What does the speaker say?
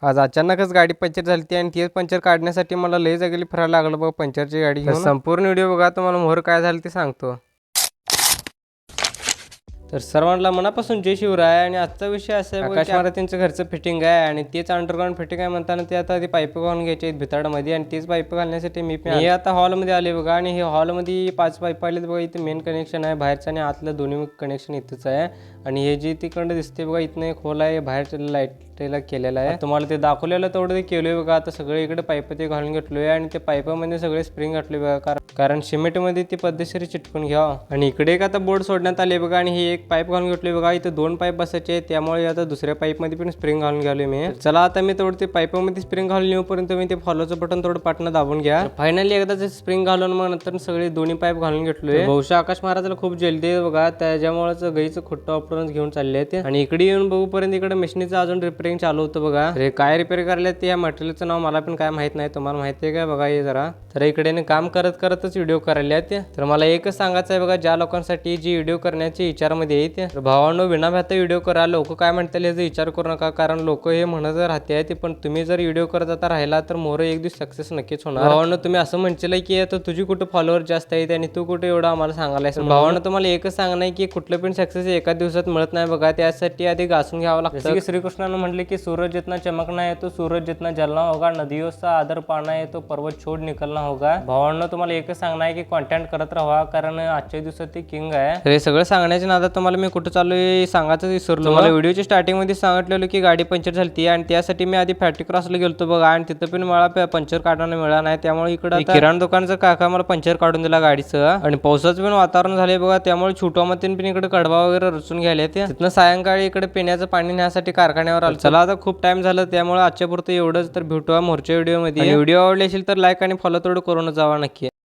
आज अचानकच गाडी पंक्चर झाली आणि तीच पंक्चर काढण्यासाठी मला लय जागेली फिरायला लागलं बघ पंक्चरची गाडी घेऊन। संपूर्ण व्हिडिओ बघा तुम्हाला मोहर काय झालं ते सांगतो। तर सर्वांना मनापासून जय शिवराय। आणि आजचा विषय असा आहे आकाश मारुतींचं घरचं फिटिंग आहे आणि तेच अंडरग्राऊंड फिटिंग आहे म्हणताना ते आता ती पाईप घालून घ्यायचे आहेत भिताडमध्ये आणि तेच पाईप घालण्यासाठी मी आता हॉलमध्ये आले बघा। आणि हे हॉलमध्ये 5 पाईप आलेत बघा। इथे मेन कनेक्शन आहे, बाहेरचं आणि आतलं दोन्ही कनेक्शन इथंच आहे। आणि हे जे तिकडं दिसते बघा इथनं एक होल आहे, बाहेरच्या लाईटला केलेला आहे। तुम्हाला ते दाखवलेलं तेवढं ते केलोय बघा। आता सगळे इकडे पाईप ते घालून घेतलोय आणि ते पाईपामध्ये सगळे स्प्रिंग घातले बघा, कारण सिमेंटमध्ये ती पद्धतशीर चिटकून घ्यावं। आणि इकडे एक आता बोर्ड सोडण्यात आले बघा आणि हे एक पाईप घालून घेतले बघा। इथे 2 पाईप बसायचे, त्यामुळे आता दुसऱ्या पाईपमध्ये पण स्प्रिंग घालून घ्यालोय मी। चला आता मी तेवढं ते पाईपमध्ये स्प्रिंग घालून येऊपर्यंत मी ते फॉलोचं बटन थोडं पाटणं दाबून घ्या। फायनली एकदा ते स्प्रिंग घालून मग नंतर सगळे दोन्ही पाईप घालून घेतलोय। बहुशा आकाश महाराजला खूप जल्दी आहे बघा, त्याच्यामुळेच गाईचं खोटं वापरूनच घेऊन चालले आहेत। आणि इकडे येऊन बघूपर्यंत इकडे मशीनचं अजून रिपेअरिंग चालू होतं बघा। काय रिपेअर करायला ते या मटेरियलचं नाव मला पण काय माहित नाही, तुम्हाला माहिती आहे काय बघा हे जरा। तर इकडे काम करतच व्हिडिओ करायला आहेत। तर मला एकच सांगायचं आहे बघा, ज्या लोकांसाठी जी व्हिडिओ करण्याची विचारामध्ये आहेत, तर भावांनो विना भ्याता व्हिडिओ करा। लोक काय म्हणतील याचा विचार करू नका, कारण लोक हे म्हणत राहते आहेत, पण तुम्ही जर व्हिडिओ करत आता राहिला तर मोर एक दिवस सक्सेस नक्कीच होणार। भावांनो तुम्ही असं म्हणशील की आता तुझी कुठं फॉलोअर जास्त आहेत आणि तू कुठे एवढं आम्हाला सांगायला। भावांनो तुम्हाला एकच सांगणं आहे की कुठलं पण सक्सेस एका दिवसात मिळत नाही बघा, त्यासाठी आधी घासून घ्यावं लागतं। श्रीकृष्णानं म्हटले की सूरज जितना चमकना है तो सूरज जितना जलना होगा, नदियों सा आदर पाना है तो पर्वत छोड़ निकलना होगा। भावांनो तुम्हाला एकच सांगणं आहे की कॉन्टेंट करत राहा, कारण आजच्या दिवसात ते किंग आहे। हे सगळं सांगण्याच्या नादात तुम्हाला मी कुठं चालू सांगायचं विसरलो। मला व्हिडिओच्या स्टार्टिंग मध्ये सांगितलेलं की गाडी पंक्चर झाली आणि त्यासाठी मी आधी फॅक्टरी क्रॉसला गेलतो बघा, आणि तिथं पण मला पंक्चर काढायला मिळाला नाही। त्यामुळे इकडे किराणा दुकानचं काका मला पंक्चर काढून दिला गाडीचं। आणि पावसाचं पण वातावरण झाले बघा, त्यामुळे छोटोमतीन पण इकडे कडबा वगैरे रचून घ्यायला तिथनं सायंकाळी इकडे पिण्याचं पाणी नेण्यासाठी कारखान्यावर आलो। चला आता खूप टाइम झालं, त्यामुळे आजच्या पुरतं एवढंच। तर भेटूया मोरच्या व्हिडिओमध्ये। व्हिडिओ आवडले असेल तर लाईक आणि फॉलो तेवढं करून जावा नक्की।